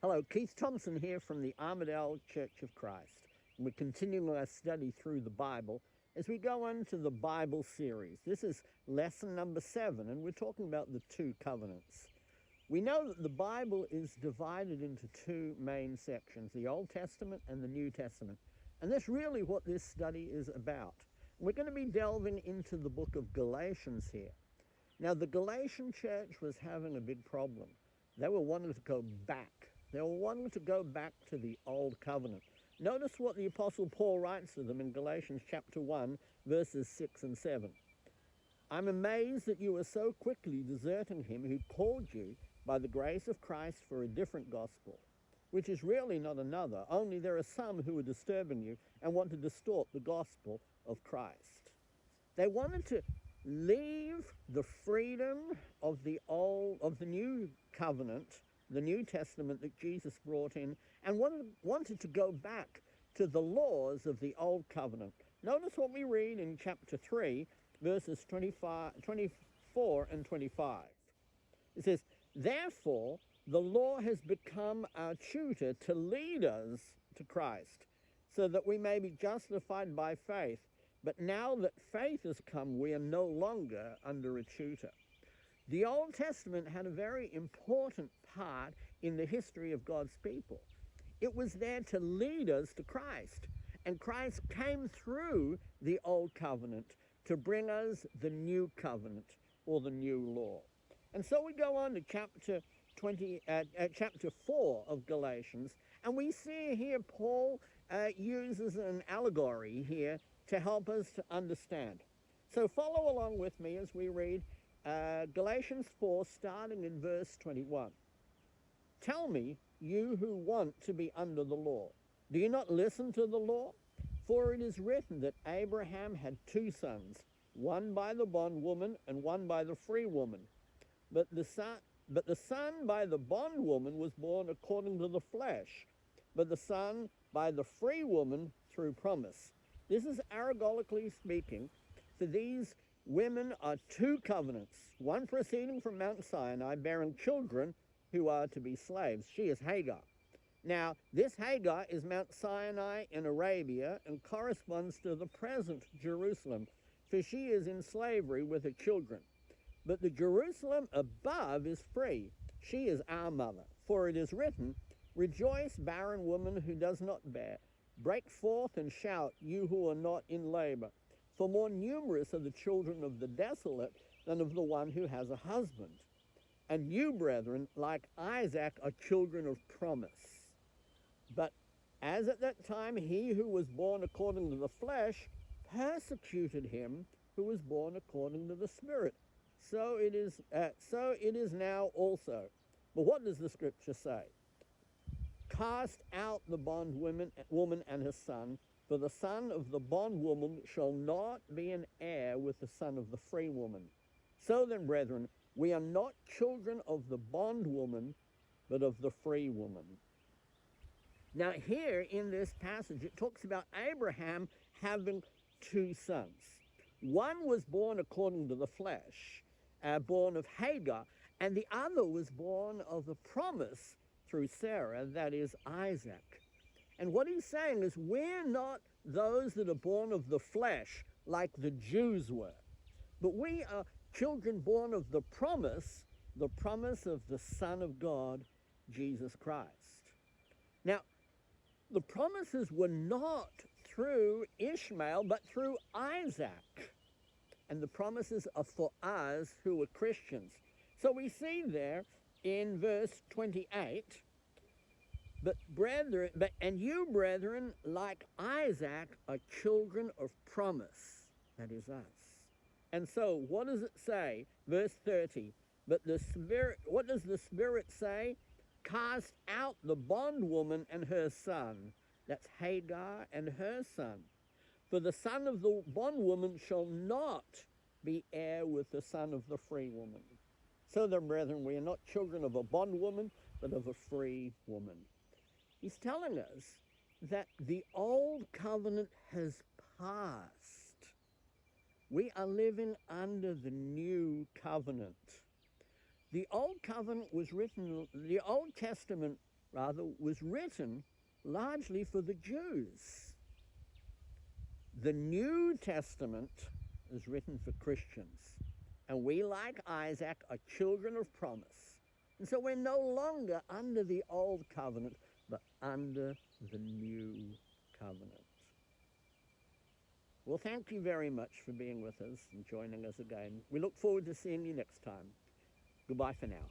Hello, Keith Thompson here from the Armadale Church of Christ. We're continuing our study through the Bible as we go on to the Bible series. This is lesson number 7, and we're talking about the two covenants. We know that the Bible is divided into two main sections, the Old Testament and the New Testament. And that's really what this study is about. We're going to be delving into the book of Galatians here. Now, the Galatian church was having a big problem. They were wanting to go back. They were wanting to go back to the old covenant. Notice what the Apostle Paul writes to them in Galatians chapter 1, verses 6 and 7. I'm amazed that you are so quickly deserting him who called you by the grace of Christ for a different gospel, which is really not another, only there are some who are disturbing you and want to distort the gospel of Christ. They wanted to leave the freedom of the new covenant, the New Testament that Jesus brought in, and wanted to go back to the laws of the old covenant. Notice what we read in chapter 3, verses 24 and 25. It says, therefore, the law has become our tutor to lead us to Christ, so that we may be justified by faith. But now that faith has come, we are no longer under a tutor. The Old Testament had a very important part in the history of God's people. It was there to lead us to Christ. And Christ came through the Old Covenant to bring us the New Covenant, or the New Law. And so we go on to chapter 4 of Galatians, and we see here Paul uses an allegory here to help us to understand. So follow along with me as we read Galatians 4, starting in verse 21. Tell me, you who want to be under the law, do you not listen to the law? For it is written that Abraham had 2 sons, one by the bondwoman and one by the free woman. But the son by the bondwoman was born according to the flesh, but the son by the free woman through promise. This is aragolically speaking, for these women are 2 covenants, one proceeding from Mount Sinai, bearing children who are to be slaves. She is Hagar. Now, this Hagar is Mount Sinai in Arabia and corresponds to the present Jerusalem, for she is in slavery with her children. But the Jerusalem above is free. She is our mother. For it is written, rejoice, barren woman who does not bear. Break forth and shout, you who are not in labor. For more numerous are the children of the desolate than of the one who has a husband. And you, brethren, like Isaac, are children of promise. But as at that time he who was born according to the flesh persecuted him who was born according to the Spirit, so it is now also. But what does the scripture say? Cast out the bondwoman and her son, for the son of the bondwoman shall not be an heir with the son of the free woman. So then, brethren, we are not children of the bondwoman, but of the free woman. Now here in this passage, it talks about Abraham having 2 sons. One was born according to the flesh, born of Hagar, and the other was born of the promise through Sarah, that is Isaac. And what he's saying is we're not those that are born of the flesh like the Jews were, but we are children born of the promise of the Son of God, Jesus Christ. Now, the promises were not through Ishmael, but through Isaac. And the promises are for us who are Christians. So we see there in verse 28, and you, brethren, like Isaac, are children of promise. That is us. And so what does it say? Verse 30, but the Spirit, what does the Spirit say? Cast out the bondwoman and her son. That's Hagar and her son. For the son of the bondwoman shall not be heir with the son of the free woman. So then, brethren, we are not children of a bondwoman, but of a free woman. He's telling us that the old covenant has passed. We are living under the new covenant. The old covenant was written, the Old Testament rather, was written largely for the Jews. The New Testament is written for Christians. And we, like Isaac, are children of promise. And so we're no longer under the old covenant, but under the new covenant. Well, thank you very much for being with us and joining us again. We look forward to seeing you next time. Goodbye for now.